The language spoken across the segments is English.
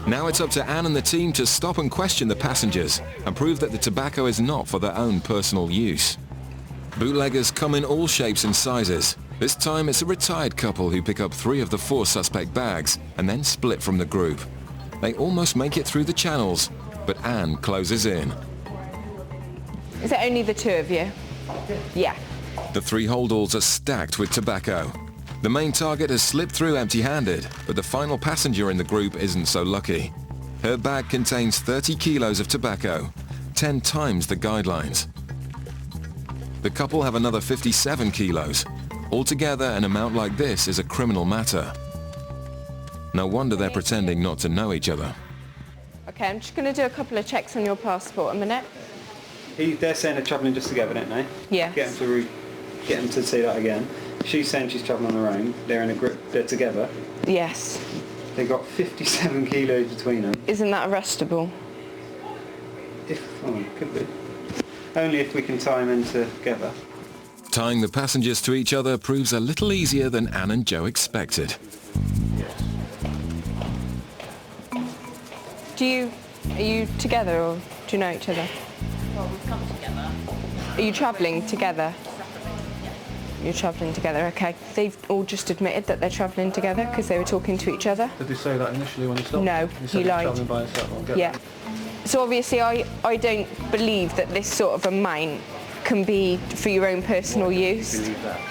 Now it's up to Anne and the team to stop and question the passengers and prove that the tobacco is not for their own personal use. Bootleggers come in all shapes and sizes. This time it's a retired couple who pick up 3 of the 4 suspect bags and then split from the group. They almost make it through the channels, but Anne closes in. Is it only the 2 of you? Yeah. The 3 holdalls are stacked with tobacco. The main target has slipped through empty-handed, but the final passenger in the group isn't so lucky. Her bag contains 30 kilos of tobacco, 10 times the guidelines. The couple have another 57 kilos. Altogether, an amount like this is a criminal matter. No wonder they're pretending not to know each other. Okay, I'm just going to do a couple of checks on your passport a minute. They're saying they're travelling just together, don't they? Yes. Get them to say that again. She's saying she's travelling on her own. They're in a group. They're together. Yes. They've got 57 kilos between them. Isn't that arrestable? Could be. Only if we can tie them in together. Tying the passengers to each other proves a little easier than Anne and Joe expected. Are you together or do you know each other? Well, we've come together. Are you travelling together? You're travelling together, okay. They've all just admitted that they're travelling together because they were talking to each other. Did they say that initially when you stopped? No, he lied. Travelling by yourself. Yeah. So obviously I don't believe that this sort of amount can be for your own personal use. Believe that?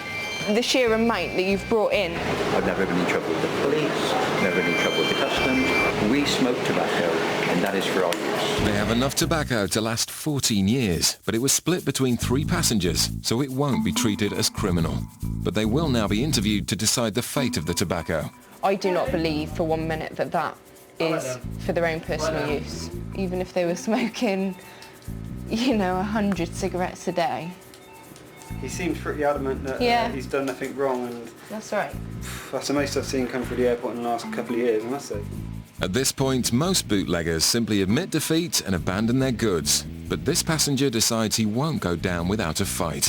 The sheer amount that you've brought in. I've never been in trouble with the police, never been in trouble with the customs. We smoke tobacco, and that is for our use. They have enough tobacco to last 14 years, but it was split between 3 passengers, so it won't be treated as criminal. But they will now be interviewed to decide the fate of the tobacco. I do not believe for 1 minute that that is for their own personal use. Even if they were smoking, 100 cigarettes a day. He seems pretty adamant that he's done nothing wrong, and that's right. That's the most I've seen come through the airport in the last couple of years, I must say. At this point, most bootleggers simply admit defeat and abandon their goods. But this passenger decides he won't go down without a fight.